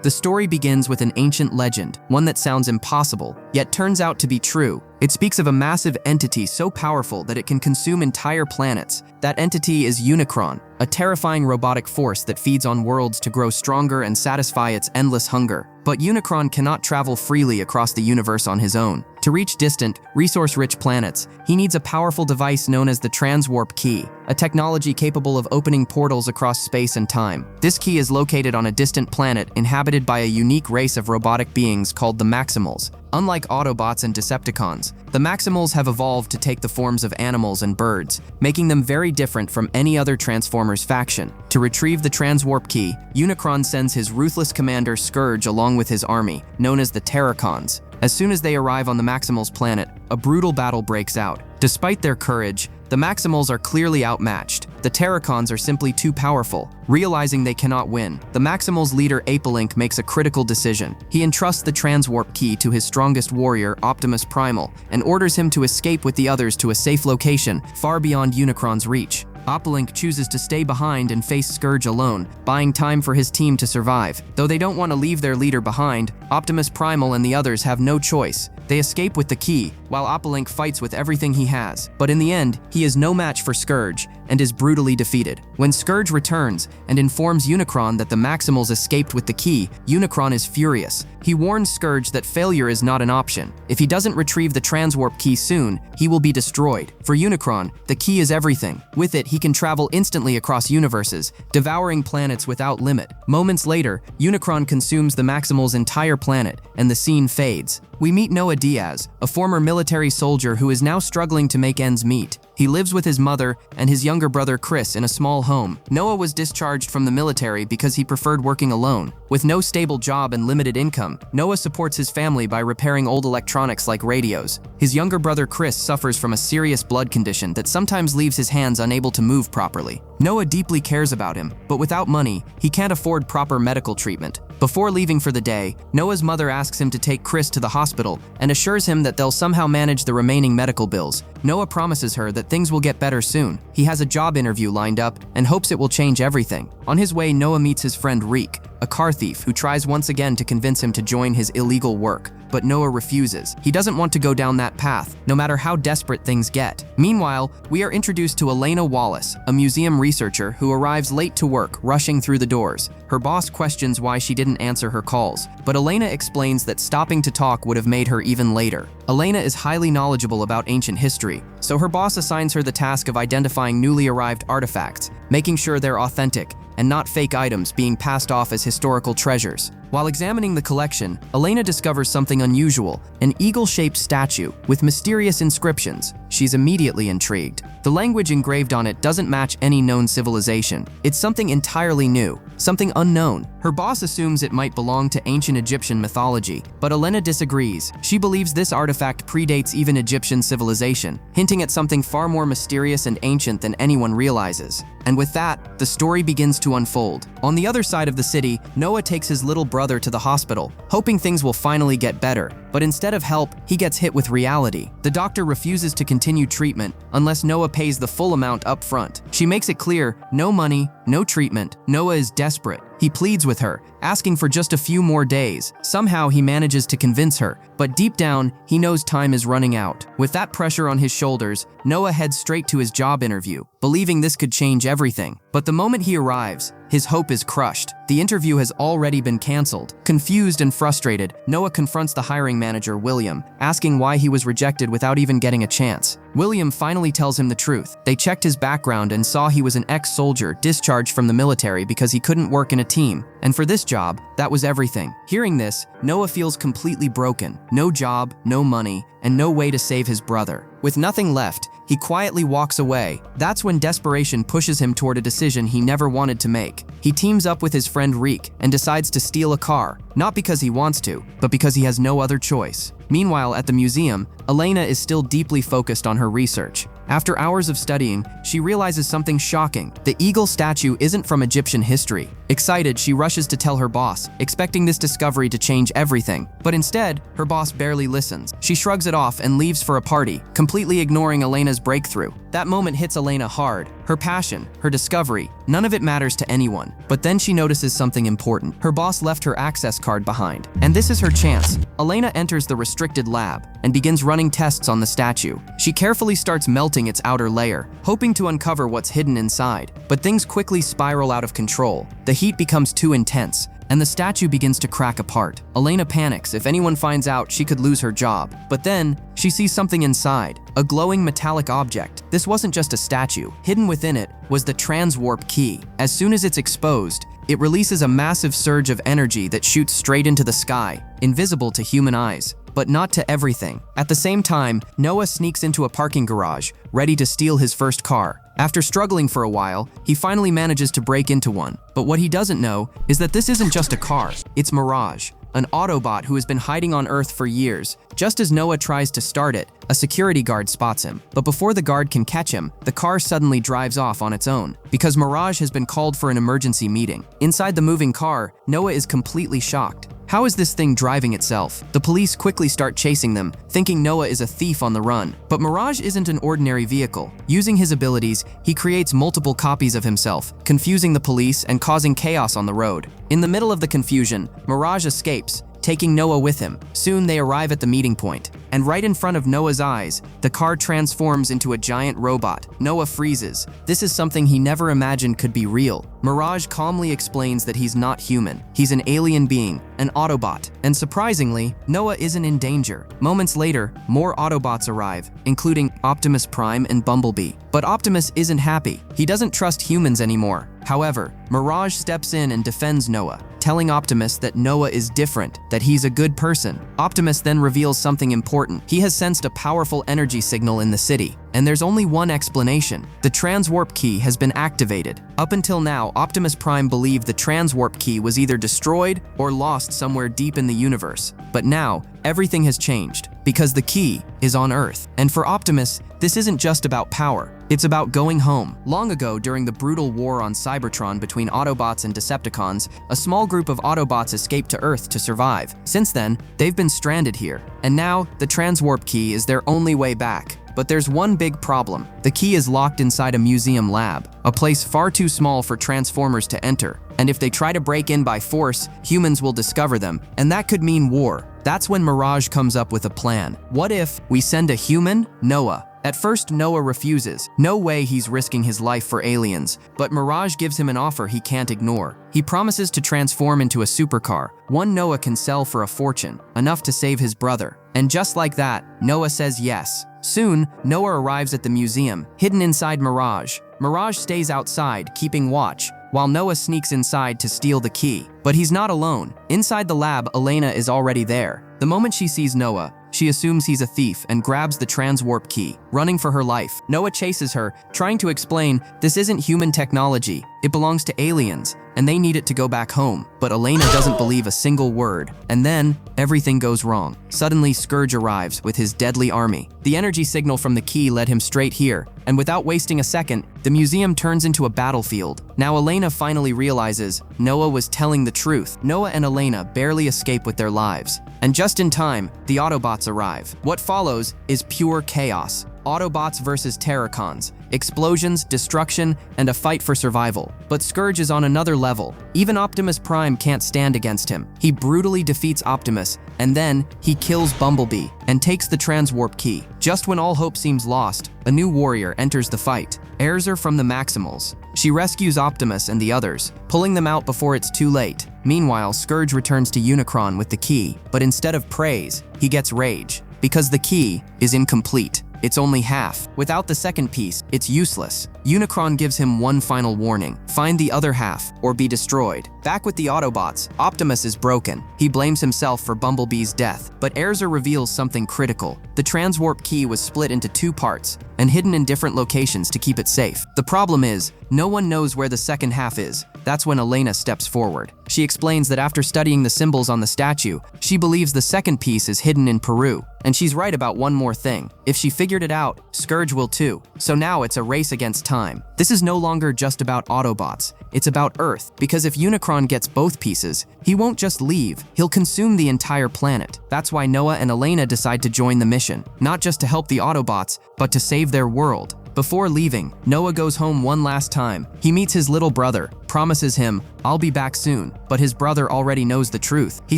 The story begins with an ancient legend, one that sounds impossible, yet turns out to be true. It speaks of a massive entity so powerful that it can consume entire planets. That entity is Unicron, a terrifying robotic force that feeds on worlds to grow stronger and satisfy its endless hunger. But Unicron cannot travel freely across the universe on his own. To reach distant, resource-rich planets, he needs a powerful device known as the Transwarp Key, a technology capable of opening portals across space and time. This key is located on a distant planet inhabited by a unique race of robotic beings called the Maximals. Unlike Autobots and Decepticons, the Maximals have evolved to take the forms of animals and birds, making them very different from any other Transformers faction. To retrieve the Transwarp Key, Unicron sends his ruthless commander Scourge along with his army, known as the Terracons. As soon as they arrive on the Maximals' planet, a brutal battle breaks out. Despite their courage, the Maximals are clearly outmatched. The Terracons are simply too powerful. Realizing they cannot win, the Maximals' leader Apelink makes a critical decision. He entrusts the Transwarp Key to his strongest warrior, Optimus Primal, and orders him to escape with the others to a safe location, far beyond Unicron's reach. Apelink chooses to stay behind and face Scourge alone, buying time for his team to survive. Though they don't want to leave their leader behind, Optimus Primal and the others have no choice. They escape with the key, while Apelink fights with everything he has. But in the end, he is no match for Scourge, and is brutally defeated. When Scourge returns and informs Unicron that the Maximals escaped with the key, Unicron is furious. He warns Scourge that failure is not an option. If he doesn't retrieve the Transwarp Key soon, he will be destroyed. For Unicron, the key is everything. With it, he can travel instantly across universes, devouring planets without limit. Moments later, Unicron consumes the Maximals' entire planet, and the scene fades. We meet Noah Diaz, a former military soldier who is now struggling to make ends meet. He lives with his mother and his younger brother Chris in a small home. Noah was discharged from the military because he preferred working alone. With no stable job and limited income, Noah supports his family by repairing old electronics like radios. His younger brother Chris suffers from a serious blood condition that sometimes leaves his hands unable to move properly. Noah deeply cares about him, but without money, he can't afford proper medical treatment. Before leaving for the day, Noah's mother asks him to take Chris to the hospital and assures him that they'll somehow manage the remaining medical bills. Noah promises her that things will get better soon. He has a job interview lined up and hopes it will change everything. On his way, Noah meets his friend Reek, a car thief who tries once again to convince him to join his illegal work. But Noah refuses. He doesn't want to go down that path, no matter how desperate things get. Meanwhile, we are introduced to Elena Wallace, a museum researcher who arrives late to work, rushing through the doors. Her boss questions why she didn't answer her calls, but Elena explains that stopping to talk would have made her even later. Elena is highly knowledgeable about ancient history, so her boss assigns her the task of identifying newly arrived artifacts, making sure they're authentic and not fake items being passed off as historical treasures. While examining the collection, Elena discovers something unusual, an eagle-shaped statue with mysterious inscriptions. She's immediately intrigued. The language engraved on it doesn't match any known civilization. It's something entirely new, something unknown. Her boss assumes it might belong to ancient Egyptian mythology, but Elena disagrees. She believes this artifact predates even Egyptian civilization, hinting at something far more mysterious and ancient than anyone realizes. And with that, the story begins to unfold. On the other side of the city, Noah takes his little brother to the hospital, hoping things will finally get better. But instead of help, he gets hit with reality. The doctor refuses to continue treatment unless Noah pays the full amount up front. She makes it clear, no money, no treatment. Noah is desperate. He pleads with her, asking for just a few more days. Somehow he manages to convince her, but deep down, he knows time is running out. With that pressure on his shoulders, Noah heads straight to his job interview, believing this could change everything. But the moment he arrives, his hope is crushed. The interview has already been canceled. Confused and frustrated, Noah confronts the hiring manager, William, asking why he was rejected without even getting a chance. William finally tells him the truth. They checked his background and saw he was an ex-soldier discharged from the military because he couldn't work in a team. And for this job, that was everything. Hearing this, Noah feels completely broken. No job, no money, and no way to save his brother. With nothing left, he quietly walks away. That's when desperation pushes him toward a decision he never wanted to make. He teams up with his friend Reek and decides to steal a car, not because he wants to, but because he has no other choice. Meanwhile, at the museum, Elena is still deeply focused on her research. After hours of studying, she realizes something shocking. The eagle statue isn't from Egyptian history. Excited, she rushes to tell her boss, expecting this discovery to change everything. But instead, her boss barely listens. She shrugs it off and leaves for a party, completely ignoring Elena's breakthrough. That moment hits Elena hard. her passion, her discovery, none of it matters to anyone. But then she notices something important. Her boss left her access card behind. And this is her chance. Elena enters the restricted lab and begins running tests on the statue. She carefully starts melting its outer layer, hoping to uncover what's hidden inside. But things quickly spiral out of control. The heat becomes too intense, and the statue begins to crack apart. Elena panics. If anyone finds out, she could lose her job. But then, she sees something inside, a glowing metallic object. This wasn't just a statue. Hidden within it was the transwarp key. As soon as it's exposed, it releases a massive surge of energy that shoots straight into the sky, invisible to human eyes. But not to everything. At the same time, Noah sneaks into a parking garage, ready to steal his first car. After struggling for a while, he finally manages to break into one. But what he doesn't know is that this isn't just a car, it's Mirage, an Autobot who has been hiding on Earth for years. Just as Noah tries to start it, a security guard spots him. But before the guard can catch him, the car suddenly drives off on its own, because Mirage has been called for an emergency meeting. Inside the moving car, Noah is completely shocked. How is this thing driving itself? The police quickly start chasing them, thinking Noah is a thief on the run. But Mirage isn't an ordinary vehicle. Using his abilities, he creates multiple copies of himself, confusing the police and causing chaos on the road. In the middle of the confusion, Mirage escapes, taking Noah with him. Soon they arrive at the meeting point, and right in front of Noah's eyes, the car transforms into a giant robot. Noah freezes. This is something he never imagined could be real. Mirage calmly explains that he's not human. He's an alien being, an Autobot. And surprisingly, Noah isn't in danger. Moments later, more Autobots arrive, including Optimus Prime and Bumblebee. But Optimus isn't happy. He doesn't trust humans anymore. However, Mirage steps in and defends Noah, telling Optimus that Noah is different, that he's a good person. Optimus then reveals something important. He has sensed a powerful energy signal in the city, and there's only one explanation. The transwarp key has been activated. Up until now, Optimus Prime believed the transwarp key was either destroyed or lost somewhere deep in the universe. But now, everything has changed, because the key is on Earth. And for Optimus, this isn't just about power. It's about going home. Long ago, during the brutal war on Cybertron between Autobots and Decepticons, a small group of Autobots escaped to Earth to survive. Since then, they've been stranded here. And now, the transwarp key is their only way back. But there's one big problem. The key is locked inside a museum lab, a place far too small for Transformers to enter. And if they try to break in by force, humans will discover them, and that could mean war. That's when Mirage comes up with a plan. What if we send a human, Noah? At first, Noah refuses. No way he's risking his life for aliens. But Mirage gives him an offer he can't ignore. He promises to transform into a supercar, one Noah can sell for a fortune, enough to save his brother. And just like that, Noah says yes. Soon, Noah arrives at the museum, hidden inside Mirage. Mirage stays outside, keeping watch, while Noah sneaks inside to steal the key. But he's not alone. Inside the lab, Elena is already there. The moment she sees Noah, she assumes he's a thief and grabs the transwarp key, running for her life. Noah chases her, trying to explain this isn't human technology. It belongs to aliens, and they need it to go back home. But Elena doesn't believe a single word. And then, everything goes wrong. Suddenly, Scourge arrives with his deadly army. The energy signal from the key led him straight here, and without wasting a second, the museum turns into a battlefield. Now Elena finally realizes Noah was telling the truth. Noah and Elena barely escape with their lives. And just in time, the Autobots arrive. What follows is pure chaos. Autobots versus Terracons, explosions, destruction, and a fight for survival. But Scourge is on another level. Even Optimus Prime can't stand against him. He brutally defeats Optimus, and then he kills Bumblebee and takes the transwarp key. Just when all hope seems lost, a new warrior enters the fight, Erza from the Maximals. She rescues Optimus and the others, pulling them out before it's too late. Meanwhile, Scourge returns to Unicron with the key, but instead of praise, he gets rage, because the key is incomplete. It's only half. Without the second piece, it's useless. Unicron gives him one final warning. Find the other half, or be destroyed. Back with the Autobots, Optimus is broken. He blames himself for Bumblebee's death, but Erza reveals something critical. The transwarp key was split into two parts, and hidden in different locations to keep it safe. The problem is, no one knows where the second half is. That's when Elena steps forward. She explains that after studying the symbols on the statue, she believes the second piece is hidden in Peru. And she's right about one more thing. If she figured it out, Scourge will too. So now it's a race against time. This is no longer just about Autobots. It's about Earth, because if Unicron gets both pieces, he won't just leave, he'll consume the entire planet. That's why Noah and Elena decide to join the mission, not just to help the Autobots, but to save their world. Before leaving, Noah goes home one last time. He meets his little brother, promises him, "I'll be back soon," but his brother already knows the truth. He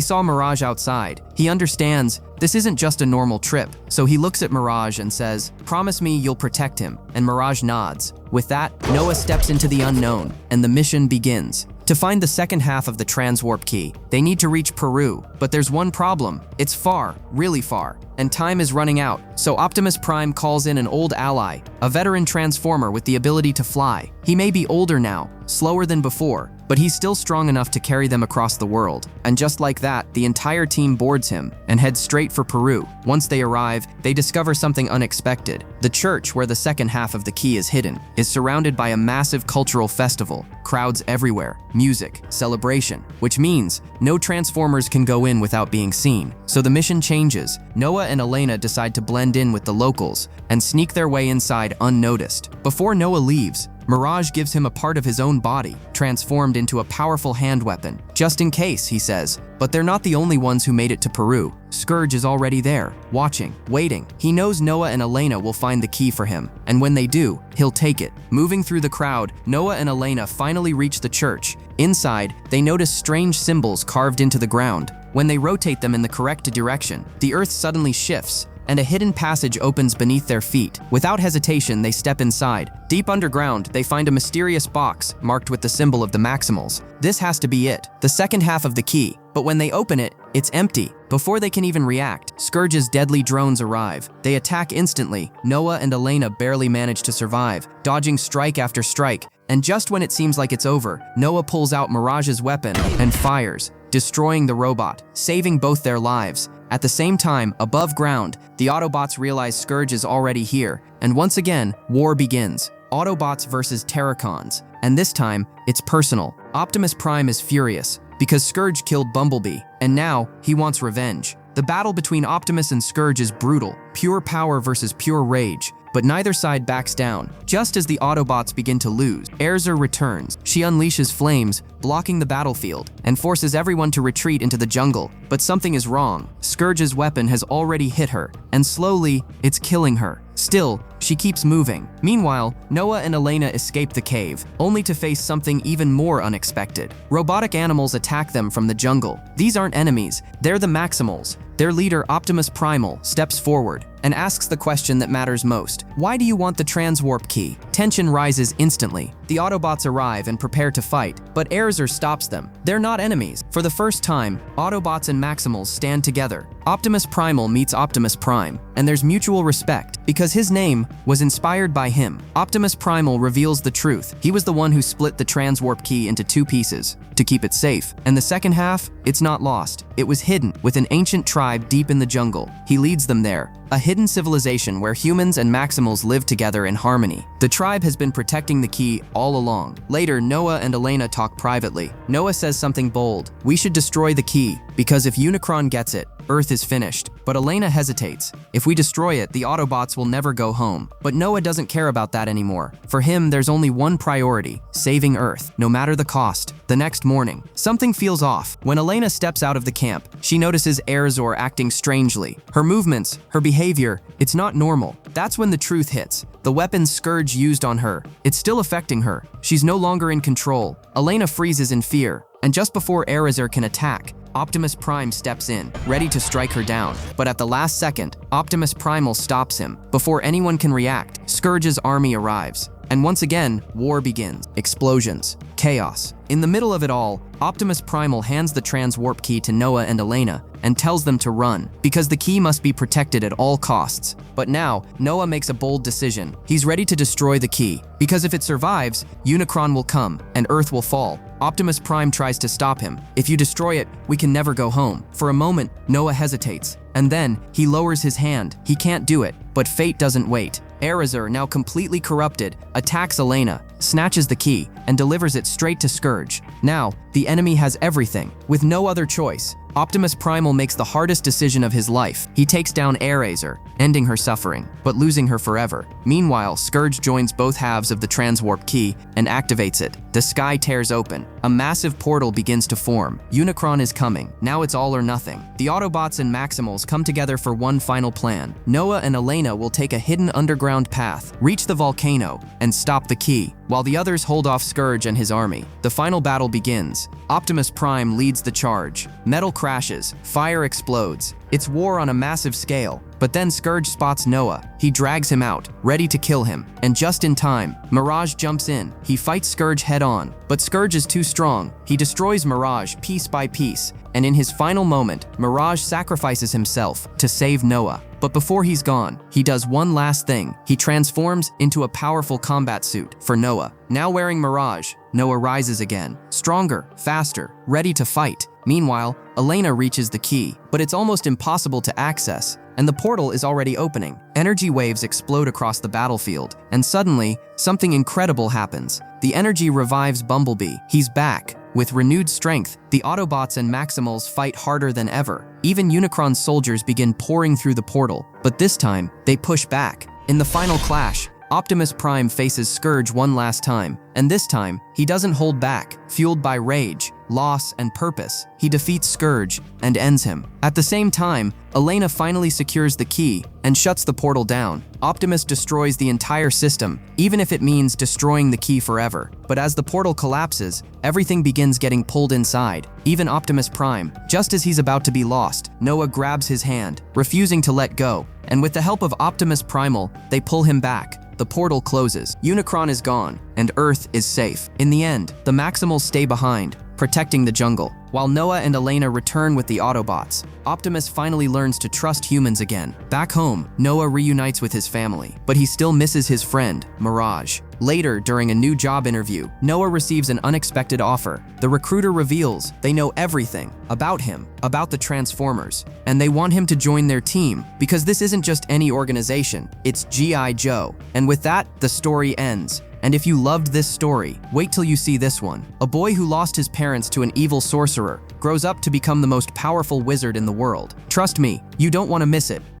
saw Mirage outside. He understands this isn't just a normal trip, so he looks at Mirage and says, "Promise me you'll protect him," and Mirage nods. With that, Noah steps into the unknown, and the mission begins. To find the second half of the transwarp key, they need to reach Peru, but there's one problem. It's far, really far, and time is running out, so Optimus Prime calls in an old ally, a veteran transformer with the ability to fly. He may be older now, slower than before, but he's still strong enough to carry them across the world. And just like that, the entire team boards him and heads straight for Peru. Once they arrive, they discover something unexpected. The church, where the second half of the key is hidden, is surrounded by a massive cultural festival. Crowds everywhere, music, celebration, which means no Transformers can go in without being seen. So the mission changes. Noah and Elena decide to blend in with the locals and sneak their way inside unnoticed. Before Noah leaves, Mirage gives him a part of his own body, transformed into a powerful hand weapon. Just in case, he says. But they're not the only ones who made it to Peru. Scourge is already there, watching, waiting. He knows Noah and Elena will find the key for him, and when they do, he'll take it. Moving through the crowd, Noah and Elena finally reach the church. Inside, they notice strange symbols carved into the ground. When they rotate them in the correct direction, the earth suddenly shifts, and a hidden passage opens beneath their feet. Without hesitation, they step inside. Deep underground, they find a mysterious box marked with the symbol of the Maximals. This has to be it, the second half of the key. But when they open it, it's empty. Before they can even react, Scourge's deadly drones arrive. They attack instantly. Noah and Elena barely manage to survive, dodging strike after strike. And just when it seems like it's over, Noah pulls out Mirage's weapon and fires, destroying the robot, saving both their lives. At the same time, above ground, the Autobots realize Scourge is already here, and once again, war begins. Autobots versus Terracons, and this time, it's personal. Optimus Prime is furious, because Scourge killed Bumblebee, and now, he wants revenge. The battle between Optimus and Scourge is brutal, pure power versus pure rage. But neither side backs down. Just as the Autobots begin to lose, Erza returns. She unleashes flames, blocking the battlefield, and forces everyone to retreat into the jungle. But something is wrong. Scourge's weapon has already hit her, and slowly, it's killing her. Still, she keeps moving. Meanwhile, Noah and Elena escape the cave, only to face something even more unexpected. Robotic animals attack them from the jungle. These aren't enemies, they're the Maximals. Their leader, Optimus Primal, steps forward and asks the question that matters most. Why do you want the transwarp key? Tension rises instantly. The Autobots arrive and prepare to fight, but Erza stops them. They're not enemies. For the first time, Autobots and Maximals stand together. Optimus Primal meets Optimus Prime, and there's mutual respect, because his name was inspired by him. Optimus Primal reveals the truth. He was the one who split the transwarp key into two pieces to keep it safe. And the second half, it's not lost. It was hidden with an ancient tribe deep in the jungle. He leads them there, a hidden civilization where humans and Maximals live together in harmony. The tribe has been protecting the key all along. Later, Noah and Elena talk privately. Noah says something bold. We should destroy the key, because if Unicron gets it, Earth is finished. But Elena hesitates. If we destroy it, the Autobots will never go home. But Noah doesn't care about that anymore. For him, there's only one priority: saving Earth, no matter the cost. The next morning, something feels off. When Elena steps out of the camp, she notices Erzor acting strangely. Her movements, her behavior, it's not normal. That's when the truth hits. The weapon Scourge used on her, it's still affecting her. She's no longer in control. Elena freezes in fear, and just before Erzor can attack, Optimus Prime steps in, ready to strike her down. But at the last second, Optimus Primal stops him. Before anyone can react, Scourge's army arrives. And once again, war begins. Explosions. Chaos. In the middle of it all, Optimus Primal hands the transwarp key to Noah and Elena and tells them to run, because the key must be protected at all costs. But now, Noah makes a bold decision. He's ready to destroy the key, because if it survives, Unicron will come and Earth will fall. Optimus Prime tries to stop him. If you destroy it, we can never go home. For a moment, Noah hesitates, and then he lowers his hand. He can't do it, but fate doesn't wait. Erzor, now completely corrupted, attacks Elena, snatches the key, and delivers it straight to Scourge. Now, the enemy has everything. With no other choice, Optimus Primal makes the hardest decision of his life. He takes down Airazor, ending her suffering, but losing her forever. Meanwhile, Scourge joins both halves of the transwarp key and activates it. The sky tears open. A massive portal begins to form. Unicron is coming. Now it's all or nothing. The Autobots and Maximals come together for one final plan. Noah and Elena will take a hidden underground path, reach the volcano, and stop the key, while the others hold off Scourge and his army. The final battle begins. Optimus Prime leads the charge. Metal crashes, fire explodes. It's war on a massive scale. But then Scourge spots Noah. He drags him out, ready to kill him. And just in time, Mirage jumps in. He fights Scourge head on. But Scourge is too strong. He destroys Mirage piece by piece. And in his final moment, Mirage sacrifices himself to save Noah. But before he's gone, he does one last thing. He transforms into a powerful combat suit for Noah. Now wearing Mirage, Noah rises again, stronger, faster, ready to fight. Meanwhile, Elena reaches the key, but it's almost impossible to access, and the portal is already opening. Energy waves explode across the battlefield, and suddenly, something incredible happens. The energy revives Bumblebee. He's back. With renewed strength, the Autobots and Maximals fight harder than ever. Even Unicron's soldiers begin pouring through the portal, but this time, they push back. In the final clash, Optimus Prime faces Scourge one last time, and this time, he doesn't hold back. Fueled by rage, loss, and purpose, he defeats Scourge and ends him. At the same time, Elena finally secures the key and shuts the portal down. Optimus destroys the entire system, even if it means destroying the key forever. But as the portal collapses, everything begins getting pulled inside, even Optimus Prime. Just as he's about to be lost, Noah grabs his hand, refusing to let go, and with the help of Optimus Primal, they pull him back. The portal closes, Unicron is gone, and Earth is safe. In the end, the Maximals stay behind, protecting the jungle. While Noah and Elena return with the Autobots, Optimus finally learns to trust humans again. Back home, Noah reunites with his family, but he still misses his friend, Mirage. Later, during a new job interview, Noah receives an unexpected offer. The recruiter reveals they know everything about him, about the Transformers, and they want him to join their team because this isn't just any organization, it's G.I. Joe. And with that, the story ends. And if you loved this story, wait till you see this one. A boy who lost his parents to an evil sorcerer grows up to become the most powerful wizard in the world. Trust me, you don't want to miss it.